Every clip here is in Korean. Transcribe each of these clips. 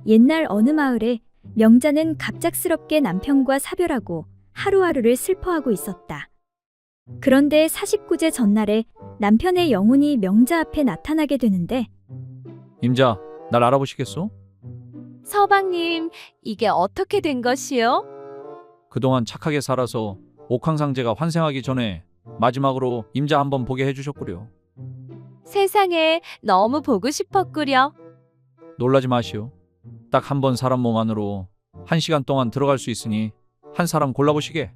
옛날 어느 마을에 명자는 갑작스럽게 남편과 사별하고 하루하루를 슬퍼하고 있었다. 그런데 49제 전날에 남편의 영혼이 명자 앞에 나타나게 되는데 임자, 날 알아보시겠소? 서방님, 이게 어떻게 된 것이요? 그동안 착하게 살아서 옥황상제가 환생하기 전에 마지막으로 임자 한번 보게 해주셨구려. 세상에 너무 보고 싶었구려. 놀라지 마시오. 딱 한 번 사람 몸 안으로 1시간 동안 들어갈 수 있으니 한 사람 골라보시게.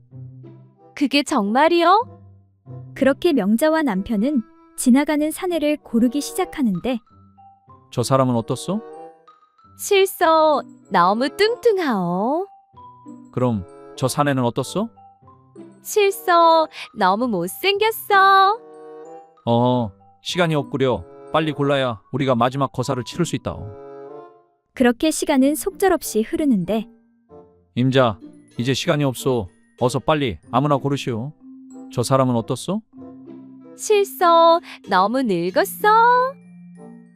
그게 정말이요? 그렇게 명자와 남편은 지나가는 사내를 고르기 시작하는데 저 사람은 어떻소? 실소 너무 뚱뚱하오. 그럼 저 사내는 어떻소? 실소 너무 못생겼어. 시간이 없구려. 빨리 골라야 우리가 마지막 거사를 치를 수 있다오. 그렇게 시간은 속절없이 흐르는데 임자, 이제 시간이 없소. 어서 빨리 아무나 고르시오. 저 사람은 어떻소? 실소 너무 늙었어.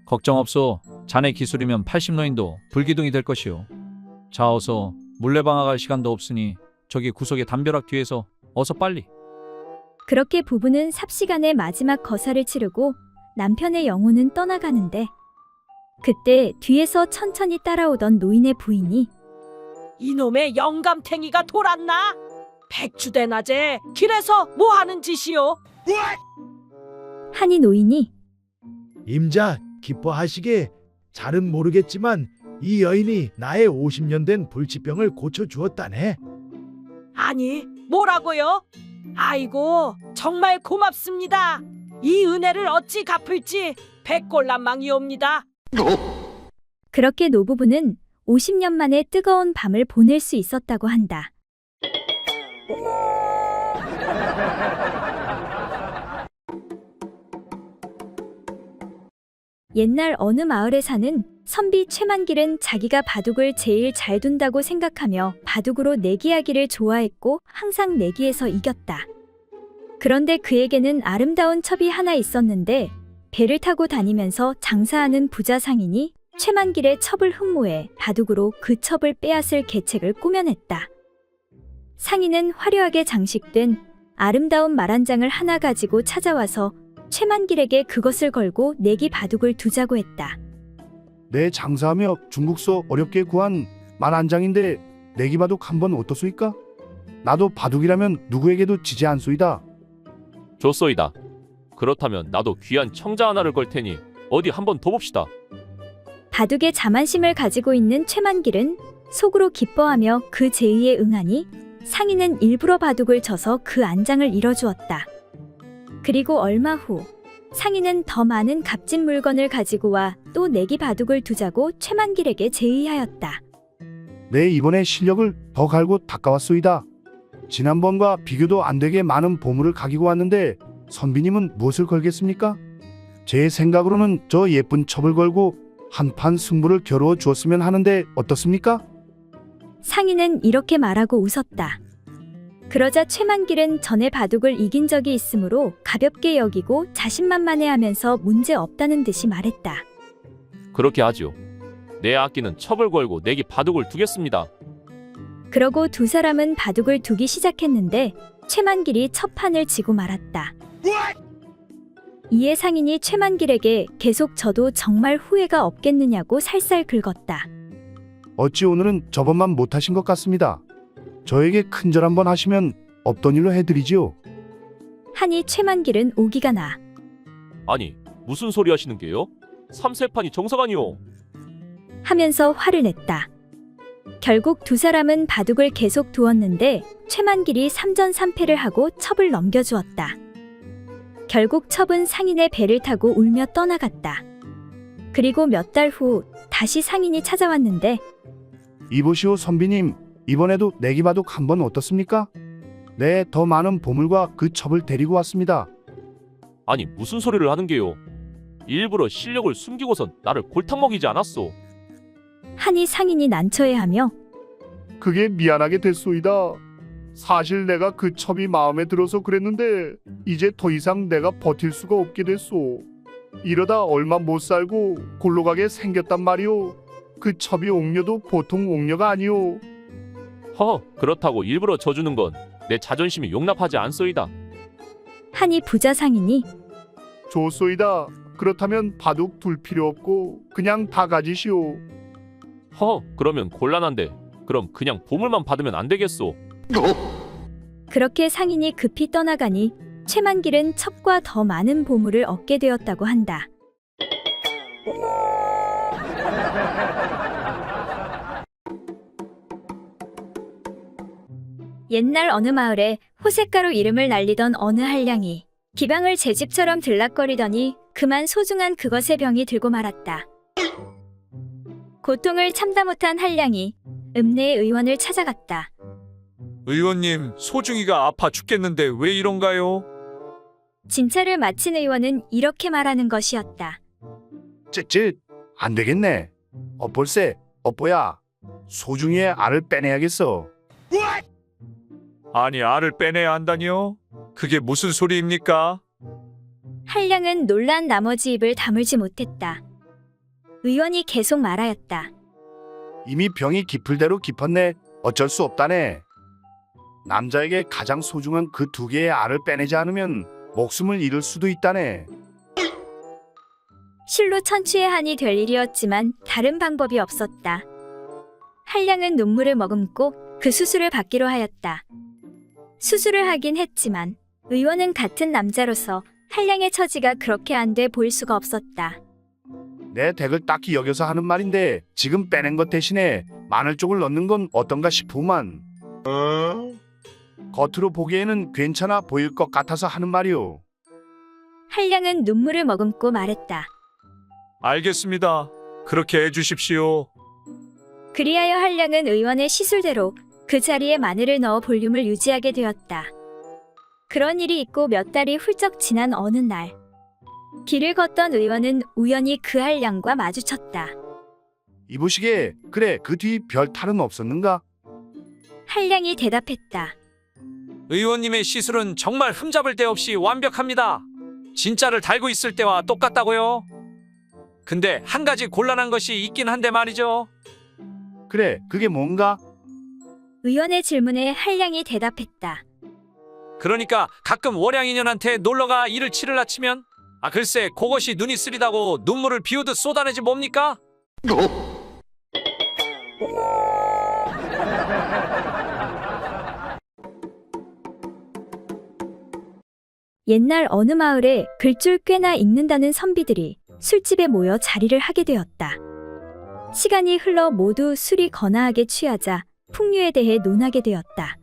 걱정 없소. 자네 기술이면 80노인도 불기둥이 될 것이오. 자, 어서 물레방아갈 시간도 없으니 저기 구석의 담벼락 뒤에서 어서 빨리. 그렇게 부부는 삽시간에 마지막 거사를 치르고 남편의 영혼은 떠나가는데 그때 뒤에서 천천히 따라오던 노인의 부인이 이놈의 영감탱이가 돌았나? 백주대낮에 길에서 뭐하는 짓이오? 하니 노인이 임자 기뻐하시게 잘은 모르겠지만 이 여인이 나의 50년 된 불치병을 고쳐주었다네. 아니, 뭐라고요? 아이고, 정말 고맙습니다. 이 은혜를 어찌 갚을지 백골난망이옵니다. 그렇게 노부부는 50년 만에 뜨거운 밤을 보낼 수 있었다고 한다. 옛날 어느 마을에 사는 선비 최만길은 자기가 바둑을 제일 잘 둔다고 생각하며 바둑으로 내기하기를 좋아했고 항상 내기에서 이겼다. 그런데 그에게는 아름다운 첩이 하나 있었는데 배를 타고 다니면서 장사하는 부자 상인이 최만길의 첩을 흠모해 바둑으로 그 첩을 빼앗을 계책을 꾸며냈다. 상인은 화려하게 장식된 아름다운 말 한 장을 하나 가지고 찾아와서 최만길에게 그것을 걸고 내기 바둑을 두자고 했다. 내 장사하며 중국서 어렵게 구한 말 한 장인데 내기 바둑 한번 어떻소이까? 나도 바둑이라면 누구에게도 지지 않소이다. 좋소이다. 그렇다면 나도 귀한 청자 하나를 걸 테니 어디 한번 더 봅시다. 바둑에 자만심을 가지고 있는 최만길은 속으로 기뻐하며 그 제의에 응하니 상인은 일부러 바둑을 져서 그 안장을 잃어주었다. 그리고 얼마 후 상인은 더 많은 값진 물건을 가지고 와 또 내기 바둑을 두자고 최만길에게 제의하였다. 내 이번에 실력을 더 갈고 닦아왔소이다. 지난번과 비교도 안 되게 많은 보물을 가지고 왔는데 선비님은 무엇을 걸겠습니까? 제 생각으로는 저 예쁜 첩을 걸고 한판 승부를 겨루어 주었으면 하는데 어떻습니까? 상인은 이렇게 말하고 웃었다. 그러자 최만길은 전에 바둑을 이긴 적이 있으므로 가볍게 여기고 자신만만해하면서 문제 없다는 듯이 말했다. 그렇게 하지요. 내 아끼는 첩을 걸고 내기 바둑을 두겠습니다. 그러고 두 사람은 바둑을 두기 시작했는데 최만길이 첫 판을 지고 말았다. 이에 상인이 최만길에게 계속 져도 정말 후회가 없겠느냐고 살살 긁었다. 어찌 오늘은 저번만 못하신 것 같습니다. 저에게 큰절 한번 하시면 없던 일로 해드리지요. 하니 최만길은 오기가 나. 아니, 무슨 소리 하시는 게요? 3세판이 정사관이요. 하면서 화를 냈다. 결국 두 사람은 바둑을 계속 두었는데 최만길이 3전 3패를 하고 첩을 넘겨주었다. 결국 첩은 상인의 배를 타고 울며 떠나갔다. 그리고 몇 달 후 다시 상인이 찾아왔는데 이보시오 선비님, 이번에도 내기 바둑 한번 어떻습니까? 네, 더 많은 보물과 그 첩을 데리고 왔습니다. 아니, 무슨 소리를 하는 게요? 일부러 실력을 숨기고선 나를 골탕 먹이지 않았소. 하니 상인이 난처해하며 그게 미안하게 됐소이다. 사실 내가 그 첩이 마음에 들어서 그랬는데 이제 더 이상 내가 버틸 수가 없게 됐소. 이러다 얼마 못 살고 골로 가게 생겼단 말이오. 그 첩이 옥녀도 보통 옥녀가 아니오. 허, 그렇다고 일부러 져주는 건 내 자존심이 용납하지 않소이다. 하니 부자 상인이 좋소이다. 그렇다면 바둑 둘 필요 없고 그냥 다 가지시오. 허, 그러면 곤란한데. 그럼 그냥 보물만 받으면 안 되겠소. 그렇게 상인이 급히 떠나가니 최만길은 첩과 더 많은 보물을 얻게 되었다고 한다. 옛날 어느 마을에 호색가루 이름을 날리던 어느 한량이 기방을 제 집처럼 들락거리더니 그만 소중한 그것의 병이 들고 말았다. 고통을 참다 못한 한량이 읍내의 의원을 찾아갔다. 의원님, 소중이가 아파 죽겠는데 왜 이런가요? 진찰을 마친 의원은 이렇게 말하는 것이었다. 쯧쯧, 안 되겠네. 볼세, 뽀야. 소중이의 알을 빼내야겠어. 아니, 알을 빼내야 한다니요? 그게 무슨 소리입니까? 한량은 놀란 나머지 입을 다물지 못했다. 의원이 계속 말하였다. 이미 병이 깊을 대로 깊었네. 어쩔 수 없다네. 남자에게 가장 소중한 그 두 개의 알을 빼내지 않으면 목숨을 잃을 수도 있다네. 실로 천추의 한이 될 일이었지만 다른 방법이 없었다. 한량은 눈물을 머금고 그 수술을 받기로 하였다. 수술을 하긴 했지만 의원은 같은 남자로서 한량의 처지가 그렇게 안 돼 보일 수가 없었다. 내 덱을 딱히 여겨서 하는 말인데 지금 빼낸 것 대신에 마늘 쪽을 넣는 건 어떤가 싶으만. 겉으로 보기에는 괜찮아 보일 것 같아서 하는 말이오. 한량은 눈물을 머금고 말했다. 알겠습니다. 그렇게 해주십시오. 그리하여 한량은 의원의 시술대로 그 자리에 마늘을 넣어 볼륨을 유지하게 되었다. 그런 일이 있고 몇 달이 훌쩍 지난 어느 날 길을 걷던 의원은 우연히 그 한량과 마주쳤다. 이보시게, 그래 그 뒤 별 탈은 없었는가? 한량이 대답했다. 의원님의 시술은 정말 흠잡을 데 없이 완벽합니다. 진짜를 달고 있을 때와 똑같다고요. 근데 한 가지 곤란한 것이 있긴 한데 말이죠. 그래, 그게 뭔가? 의원의 질문에 한량이 대답했다. 그러니까 가끔 월양인연한테 놀러가 일을 치를 아치면 글쎄 그것이 눈이 쓰리다고 눈물을 비우듯 쏟아내지 뭡니까? 옛날 어느 마을에 글줄 꽤나 읽는다는 선비들이 술집에 모여 자리를 하게 되었다. 시간이 흘러 모두 술이 거나하게 취하자 풍류에 대해 논하게 되었다.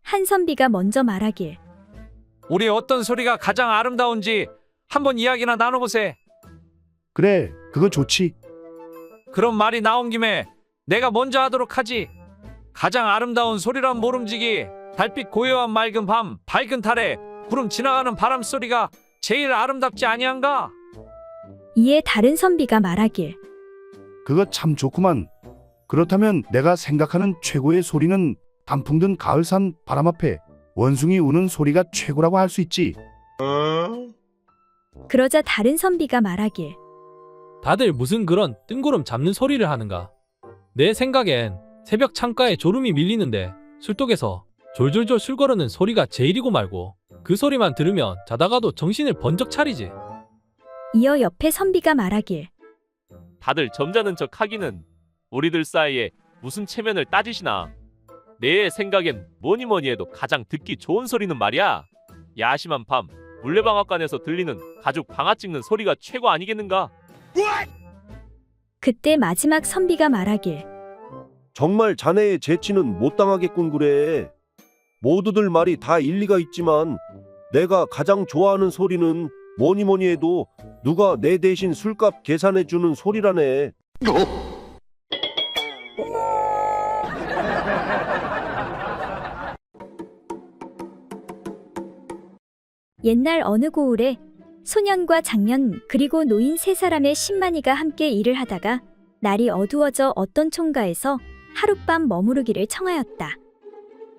한 선비가 먼저 말하길. 우리 어떤 소리가 가장 아름다운지 한번 이야기나 나눠보세. 그래, 그거 좋지. 그런 말이 나온 김에 내가 먼저 하도록 하지. 가장 아름다운 소리란 모름지기, 달빛 고요한 맑은 밤, 밝은 달에 구름 지나가는 바람 소리가 제일 아름답지 아니한가? 이에 다른 선비가 말하길. 그거 참 좋구만. 그렇다면 내가 생각하는 최고의 소리는 단풍 든 가을산 바람 앞에 원숭이 우는 소리가 최고라고 할 수 있지. 그러자 다른 선비가 말하길. 다들 무슨 그런 뜬구름 잡는 소리를 하는가? 내 생각엔 새벽 창가에 졸음이 밀리는데 술독에서 졸졸졸 술 거르는 소리가 제일이고 말고 그 소리만 들으면 자다가도 정신을 번쩍 차리지. 이어 옆에 선비가 말하길. 다들 점잖은 척 하기는 우리들 사이에 무슨 체면을 따지시나. 내 생각엔 뭐니 뭐니 해도 가장 듣기 좋은 소리는 말이야. 야심한 밤 물레방앗간에서 들리는 가죽 방아 찍는 소리가 최고 아니겠는가? 그때 마지막 선비가 말하길. 정말 자네의 재치는 못 당하겠군 그래. 모두들 말이 다 일리가 있지만 내가 가장 좋아하는 소리는 뭐니 뭐니 해도 누가 내 대신 술값 계산해 주는 소리라네. 옛날 어느 고을에 소년과 장년 그리고 노인 세 사람의 10만이가 함께 일을 하다가 날이 어두워져 어떤 총가에서 하룻밤 머무르기를 청하였다.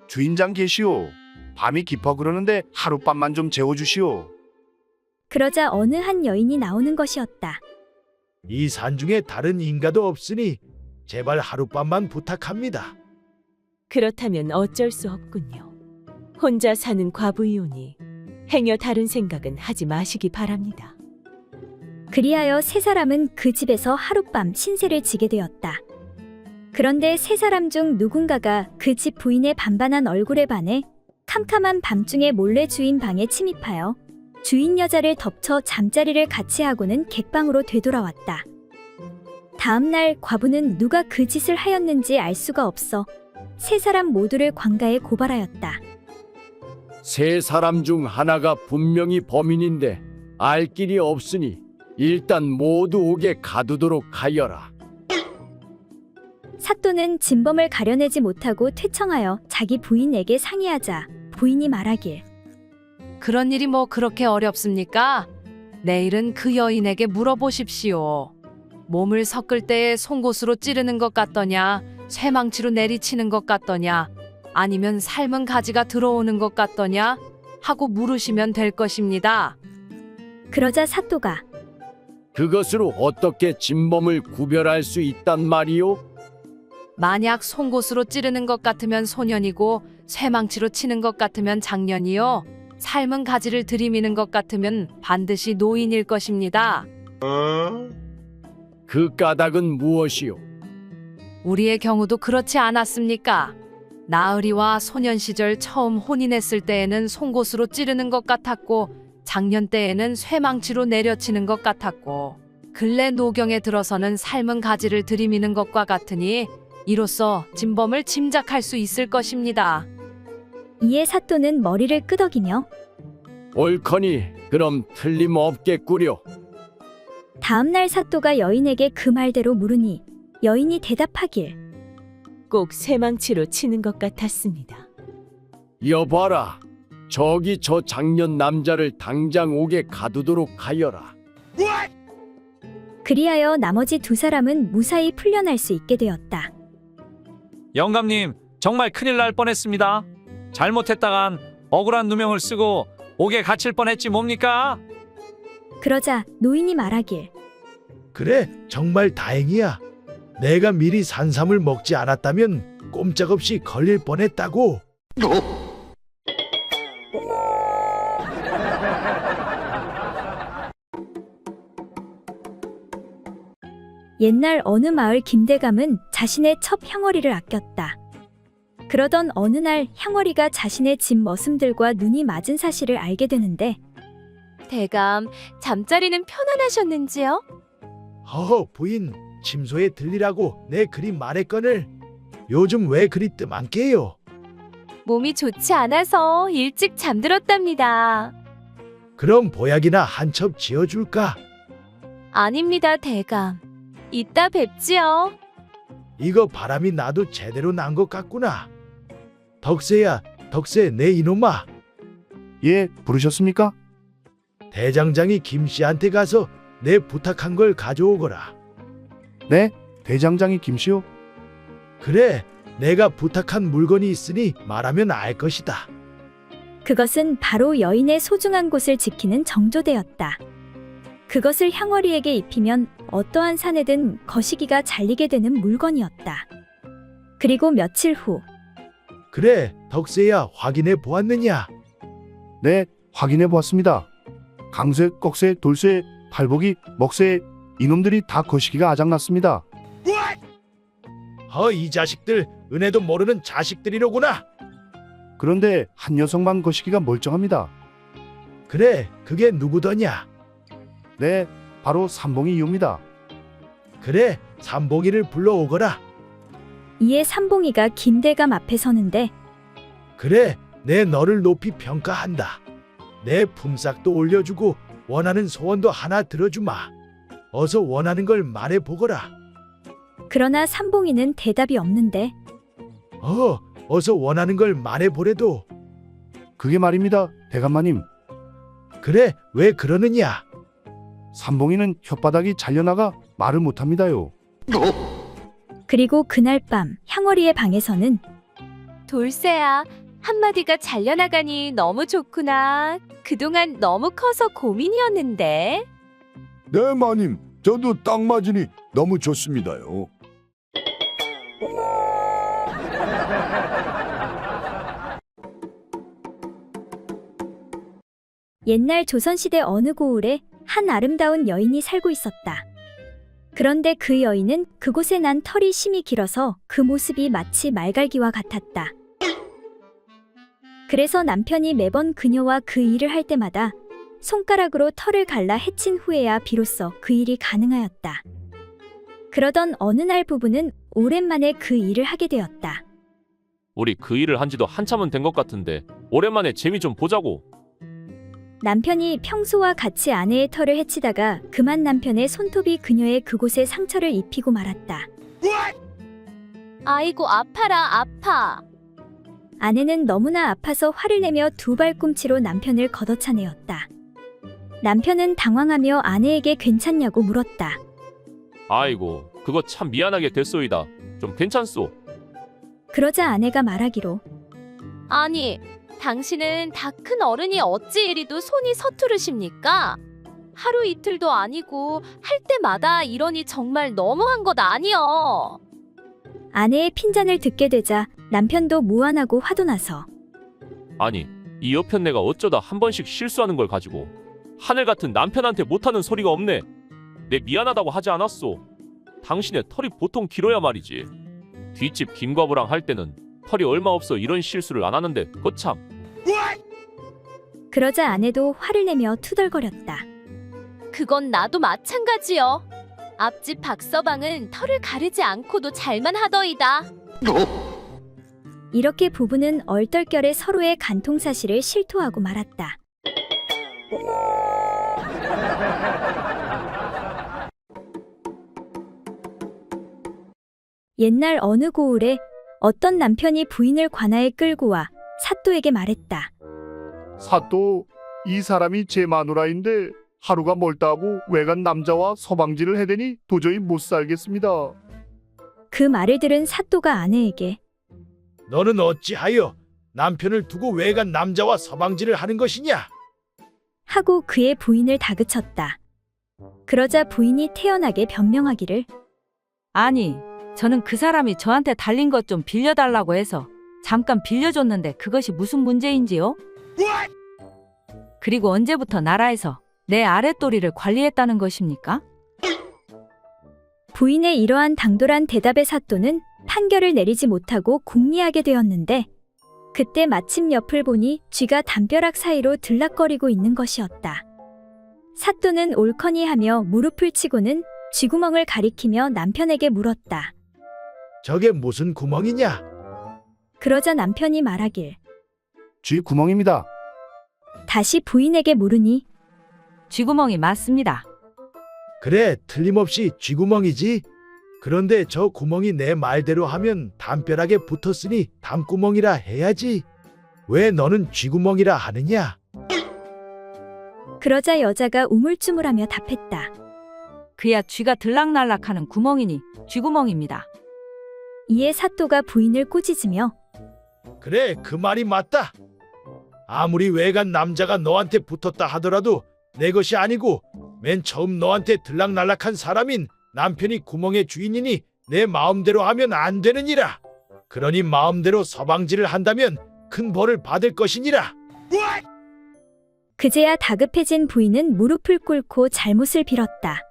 주인장 계시오. 밤이 깊어 그러는데 하룻밤만 좀 재워주시오. 그러자 어느 한 여인이 나오는 것이었다. 이 산중에 다른 인가도 없으니 제발 하룻밤만 부탁합니다. 그렇다면 어쩔 수 없군요. 혼자 사는 과부이오니 행여 다른 생각은 하지 마시기 바랍니다. 그리하여 세 사람은 그 집에서 하룻밤 신세를 지게 되었다. 그런데 세 사람 중 누군가가 그 집 부인의 반반한 얼굴에 반해 캄캄한 밤중에 몰래 주인 방에 침입하여 주인 여자를 덮쳐 잠자리를 같이 하고는 객방으로 되돌아왔다. 다음 날 과부는 누가 그 짓을 하였는지 알 수가 없어 세 사람 모두를 관가에 고발하였다. 세 사람 중 하나가 분명히 범인인데 알 길이 없으니 일단 모두 옥에 가두도록 하여라. 사또는 진범을 가려내지 못하고 퇴청하여 자기 부인에게 상의하자 부인이 말하길 그런 일이 뭐 그렇게 어렵습니까? 내일은 그 여인에게 물어보십시오. 몸을 섞을 때에 송곳으로 찌르는 것 같더냐, 쇠망치로 내리치는 것 같더냐, 아니면 삶은 가지가 들어오는 것 같더냐 하고 물으시면 될 것입니다. 그러자 사또가 그것으로 어떻게 진범을 구별할 수 있단 말이오? 만약 송곳으로 찌르는 것 같으면 소년이고 쇠망치로 치는 것 같으면 장년이요. 삶은 가지를 들이미는 것 같으면 반드시 노인일 것입니다. 그 까닭은 무엇이오? 우리의 경우도 그렇지 않았습니까? 나으리와 소년 시절 처음 혼인했을 때에는 송곳으로 찌르는 것 같았고 장년 때에는 쇠망치로 내려치는 것 같았고 근래 노경에 들어서는 삶은 가지를 들이미는 것과 같으니 이로써 진범을 짐작할 수 있을 것입니다. 이에 사또는 머리를 끄덕이며 옳거니 그럼 틀림없겠구려. 다음 날 사또가 여인에게 그 말대로 물으니 여인이 대답하길 꼭 쇠망치로 치는 것 같았습니다. 여봐라. 저기 저 장년 남자를 당장 옥에 가두도록 하여라. 그리하여 나머지 두 사람은 무사히 풀려날 수 있게 되었다. 영감님, 정말 큰일 날 뻔했습니다. 잘못했다간 억울한 누명을 쓰고 옥에 갇힐 뻔했지 뭡니까? 그러자 노인이 말하길 그래, 정말 다행이야. 내가 미리 산삼을 먹지 않았다면 꼼짝없이 걸릴 뻔했다고. 옛날 어느 마을 김대감은 자신의 첩 향월이를 아꼈다. 그러던 어느 날 향월이가 자신의 집 머슴들과 눈이 맞은 사실을 알게 되는데 대감, 잠자리는 편안하셨는지요? 허허, 부인, 침소에 들리라고 내 그리 말했거늘. 요즘 왜 그리 뜸안 깨요? 몸이 좋지 않아서 일찍 잠들었답니다. 그럼 보약이나 한 첩 지어줄까? 아닙니다, 대감. 이따 뵙지요. 이거 바람이 나도 제대로 난 것 같구나. 덕세야, 덕세 내 이놈아. 예, 부르셨습니까? 대장장이 김씨한테 가서 내 부탁한 걸 가져오거라. 네, 대장장이 김씨요. 그래, 내가 부탁한 물건이 있으니 말하면 알 것이다. 그것은 바로 여인의 소중한 곳을 지키는 정조대였다. 그것을 향월이에게 입히면 어떠한 산에든 거시기가 잘리게 되는 물건이었다. 그리고 며칠 후 그래, 덕세야 확인해 보았느냐? 네, 확인해 보았습니다. 강쇠, 꺽쇠, 돌쇠, 팔복이, 먹쇠 이놈들이 다 거시기가 아작났습니다. 이 자식들 은혜도 모르는 자식들이로구나. 그런데 한 녀석만 거시기가 멀쩡합니다. 그래, 그게 누구더냐? 네, 바로 삼봉이 이옵니다. 그래, 삼봉이를 불러오거라. 이에 삼봉이가 김대감 앞에 서는데 그래, 내 너를 높이 평가한다. 내 품삯도 올려주고 원하는 소원도 하나 들어주마. 어서 원하는 걸 말해보거라. 그러나 삼봉이는 대답이 없는데 어서 원하는 걸 말해보래도. 그게 말입니다, 대감마님. 그래, 왜 그러느냐? 삼봉이는 혓바닥이 잘려나가 말을 못합니다요. 그리고 그날 밤 향월이의 방에서는 돌쇠야, 한마디가 잘려나가니 너무 좋구나. 그동안 너무 커서 고민이었는데. 네, 마님. 저도 딱 맞으니 너무 좋습니다요. 옛날 조선시대 어느 고을에 한 아름다운 여인이 살고 있었다. 그런데 그 여인은 그곳에 난 털이 심이 길어서 그 모습이 마치 말갈기와 같았다. 그래서 남편이 매번 그녀와 그 일을 할 때마다 손가락으로 털을 갈라 해친 후에야 비로소 그 일이 가능하였다. 그러던 어느 날 부부는 오랜만에 그 일을 하게 되었다. 우리 그 일을 한 지도 한참은 된 것 같은데 오랜만에 재미 좀 보자고. 남편이 평소와 같이 아내의 털을 해치다가 그만 남편의 손톱이 그녀의 그곳에 상처를 입히고 말았다. 아이고 아파라 아파. 아내는 너무나 아파서 화를 내며 두 발꿈치로 남편을 걷어차내었다. 남편은 당황하며 아내에게 괜찮냐고 물었다. 아이고 그거 참 미안하게 됐소이다. 좀 괜찮소? 그러자 아내가 말하기로 아니 당신은 다 큰 어른이 어찌 이리도 손이 서투르십니까? 하루 이틀도 아니고 할 때마다 이러니 정말 너무한 것 아니여. 아내의 핀잔을 듣게 되자 남편도 무안하고 화도 나서 아니 이 여편 내가 어쩌다 한 번씩 실수하는 걸 가지고 하늘 같은 남편한테 못하는 소리가 없네. 내 미안하다고 하지 않았소. 당신의 털이 보통 길어야 말이지. 뒷집 김과부랑 할 때는 털이 얼마 없어 이런 실수를 안 하는데 거참. 그러자 아내도 화를 내며 투덜거렸다. 그건 나도 마찬가지여. 앞집 박서방은 털을 가르지 않고도 잘만 하더이다. 이렇게 부부는 얼떨결에 서로의 간통 사실을 실토하고 말았다. 옛날 어느 고을에 어떤 남편이 부인을 관아에 끌고 와 사또에게 말했다. 사또, 이 사람이 제 마누라인데 하루가 멀다고 외간 남자와 서방질을 해대니 도저히 못 살겠습니다. 그 말을 들은 사또가 아내에게 너는 어찌하여 남편을 두고 외간 남자와 서방질을 하는 것이냐? 하고 그의 부인을 다그쳤다. 그러자 부인이 태연하게 변명하기를 아니, 저는 그 사람이 저한테 달린 것 좀 빌려달라고 해서 잠깐 빌려줬는데 그것이 무슨 문제인지요? 그리고 언제부터 나라에서 내 아랫도리를 관리했다는 것입니까? 부인의 이러한 당돌한 대답에 사또는 판결을 내리지 못하고 궁리하게 되었는데 그때 마침 옆을 보니 쥐가 담벼락 사이로 들락거리고 있는 것이었다. 사또는 옳거니 하며 무릎을 치고는 쥐구멍을 가리키며 남편에게 물었다. 저게 무슨 구멍이냐? 그러자 남편이 말하길 쥐 구멍입니다. 다시 부인에게 물으니 쥐구멍이 맞습니다. 그래, 틀림없이 쥐구멍이지. 그런데 저 구멍이 내 말대로 하면 담벼락에 붙었으니 담구멍이라 해야지. 왜 너는 쥐구멍이라 하느냐? 그러자 여자가 우물쭈물하며 답했다. 그야 쥐가 들락날락하는 구멍이니 쥐구멍입니다. 이에 사또가 부인을 꾸짖으며 그래, 그 말이 맞다. 아무리 외간 남자가 너한테 붙었다 하더라도 내 것이 아니고 맨 처음 너한테 들락날락한 사람인 남편이 구멍의 주인이니 내 마음대로 하면 안 되느니라. 그러니 마음대로 서방질을 한다면 큰 벌을 받을 것이니라. 그제야 다급해진 부인은 무릎을 꿇고 잘못을 빌었다.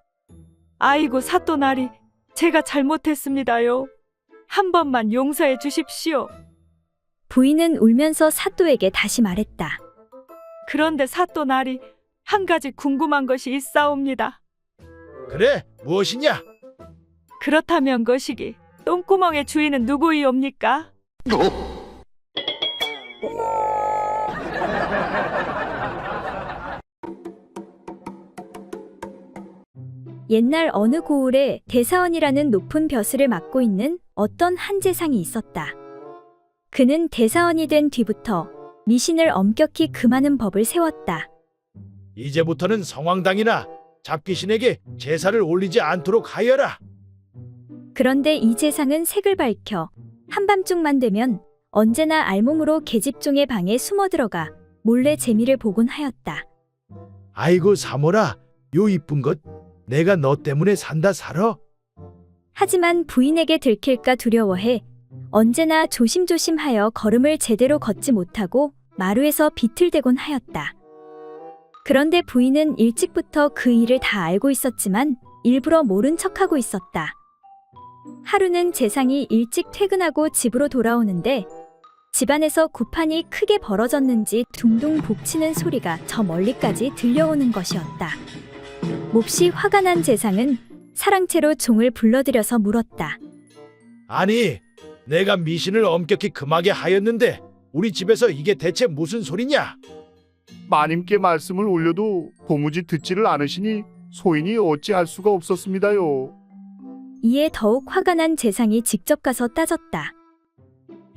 아이고 사또나리, 제가 잘못했습니다요. 한 번만 용서해 주십시오. 부인은 울면서 사또에게 다시 말했다. 그런데 사또나리, 한 가지 궁금한 것이 있사옵니다. 그래, 무엇이냐? 그렇다면 거시기, 똥구멍의 주인은 누구이옵니까? 옛날 어느 고을에 대사원이라는 높은 벼슬을 맡고 있는 어떤 한재상이 있었다. 그는 대사원이 된 뒤부터 미신을 엄격히 금하는 법을 세웠다. 이제부터는 성황당이나 잡귀신에게 제사를 올리지 않도록 하여라. 그런데 이 재상은 색을 밝혀 한밤중만 되면 언제나 알몸으로 계집종의 방에 숨어 들어가 몰래 재미를 보곤 하였다. 아이고 사모라, 요 이쁜 것 내가 너 때문에 산다 살아. 하지만 부인에게 들킬까 두려워해 언제나 조심조심하여 걸음을 제대로 걷지 못하고 마루에서 비틀대곤 하였다. 그런데 부인은 일찍부터 그 일을 다 알고 있었지만 일부러 모른 척하고 있었다. 하루는 재상이 일찍 퇴근하고 집으로 돌아오는데 집안에서 구판이 크게 벌어졌는지 둥둥 복치는 소리가 저 멀리까지 들려오는 것이었다. 몹시 화가 난 재상은 사랑채로 종을 불러들여서 물었다. 아니, 내가 미신을 엄격히 금하게 하였는데 우리 집에서 이게 대체 무슨 소리냐? 마님께 말씀을 올려도 도무지 듣지를 않으시니 소인이 어찌할 수가 없었습니다요. 이에 더욱 화가 난 재상이 직접 가서 따졌다.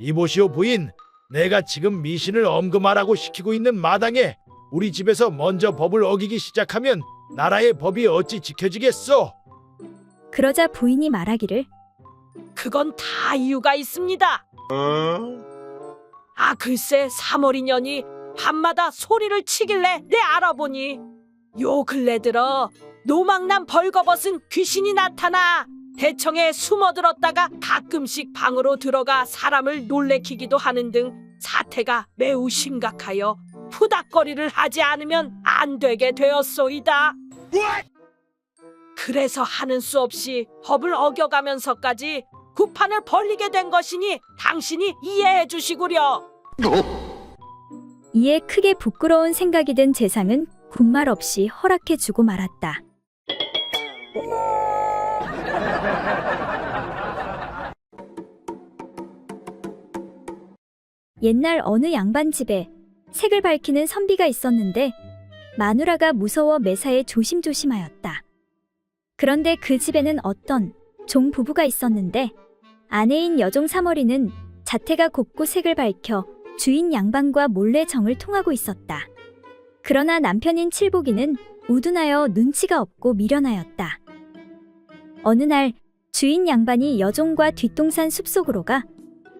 이보시오 부인, 내가 지금 미신을 엄금하라고 시키고 있는 마당에 우리 집에서 먼저 법을 어기기 시작하면 나라의 법이 어찌 지켜지겠소? 그러자 부인이 말하기를 그건 다 이유가 있습니다. 아 글쎄 3월 년이 밤마다 소리를 치길래 내 알아보니 요 근래 들어 노망난 벌거벗은 귀신이 나타나 대청에 숨어들었다가 가끔씩 방으로 들어가 사람을 놀래키기도 하는 등 사태가 매우 심각하여 푸닥거리를 하지 않으면 안 되게 되었소이다. 그래서 하는 수 없이 법을 어겨가면서까지 구판을 벌리게 된 것이니 당신이 이해해 주시구려. 이에 크게 부끄러운 생각이 든 재상은 군말 없이 허락해 주고 말았다. 옛날 어느 양반 집에 색을 밝히는 선비가 있었는데 마누라가 무서워 매사에 조심조심하였다. 그런데 그 집에는 어떤 종 부부가 있었는데 아내인 여종 사머리는 자태가 곱고 색을 밝혀 주인 양반과 몰래 정을 통하고 있었다. 그러나 남편인 칠복이는 우둔하여 눈치가 없고 미련하였다. 어느 날 주인 양반이 여종과 뒷동산 숲속으로 가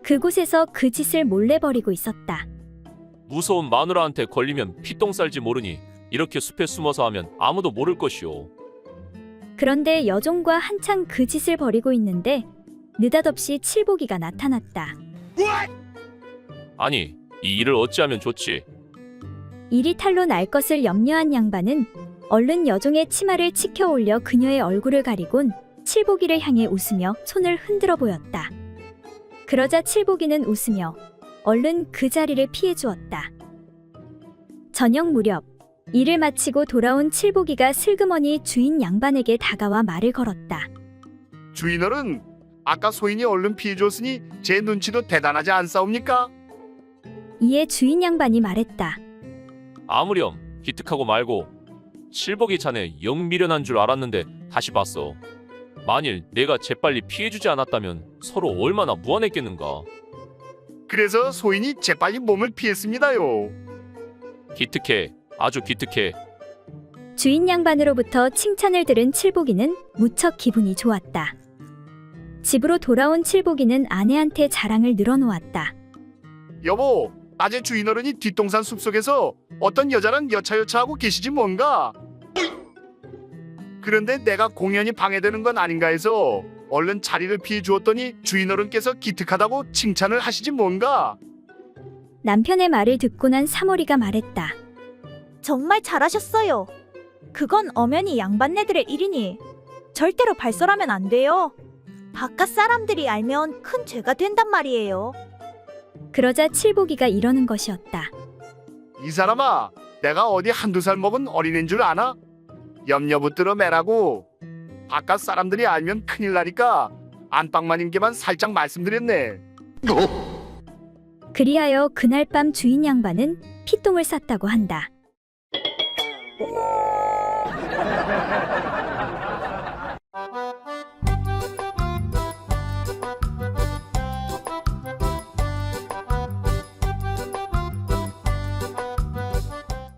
그곳에서 그 짓을 몰래 벌이고 있었다. 무서운 마누라한테 걸리면 피똥 쌀지 모르니 이렇게 숲에 숨어서 하면 아무도 모를 것이오. 그런데 여종과 한창 그 짓을 벌이고 있는데 느닷없이 칠복이가 나타났다. 아니, 이 일을 어찌하면 좋지? 일이 탈로 날 것을 염려한 양반은 얼른 여종의 치마를 치켜 올려 그녀의 얼굴을 가리곤 칠복이를 향해 웃으며 손을 흔들어 보였다. 그러자 칠복이는 웃으며 얼른 그 자리를 피해 주었다. 저녁 무렵 일을 마치고 돌아온 칠복이가 슬그머니 주인 양반에게 다가와 말을 걸었다. 주인어른, 아까 소인이 얼른 피해줬으니 제 눈치도 대단하지 않사옵니까? 이에 주인 양반이 말했다. 아무렴 기특하고 말고 칠복이 자네 영 미련한 줄 알았는데 다시 봤어. 만일 내가 재빨리 피해주지 않았다면 서로 얼마나 무안했겠는가. 그래서 소인이 재빨리 몸을 피했습니다요. 기특해, 아주 기특해. 주인 양반으로부터 칭찬을 들은 칠복이는 무척 기분이 좋았다. 집으로 돌아온 칠복이는 아내한테 자랑을 늘어놓았다. 여보, 낮에 주인어른이 뒷동산 숲속에서 어떤 여자랑 여차여차하고 계시지 뭔가. 그런데 내가 공연이 방해되는 건 아닌가 해서 얼른 자리를 피해 주었더니 주인어른께서 기특하다고 칭찬을 하시지 뭔가. 남편의 말을 듣고 난 사머리가 말했다. 정말 잘하셨어요. 그건 엄연히 양반네들의 일이니 절대로 발설하면 안 돼요. 바깥 사람들이 알면 큰 죄가 된단 말이에요. 그러자 칠복이가 이러는 것이었다. 이 사람아, 내가 어디 한두 살 먹은 어린애인 줄 아나? 염려 붙들어 매라고. 바깥 사람들이 알면 큰일 나니까 안방마님께만 살짝 말씀드렸네. 그리하여 그날 밤 주인 양반은 피똥을 쌌다고 한다.